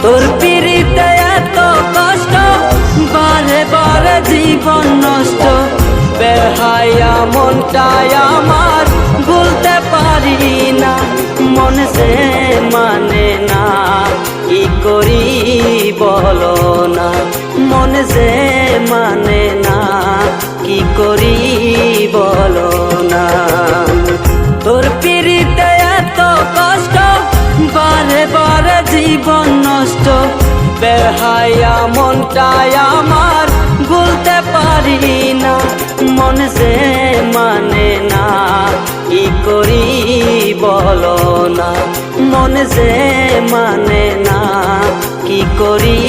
তোর পিড়িতে এত কষ্ট, বারে বারে জীবন নষ্ট। বেহায়া মনটাই আমার ভুলতে পারি না, মন সে মানে না, কি করি বলো না। মন সে মানে না, কি করি বলো না। তোর পিড়িতে এত কষ্ট, বারে বারে জীবন নষ্ট। বেহায়া মনটাই আমার ভুলতে পারি না, মন সে মানে না, কি করি বলো না। মন সে মানে না, কি করি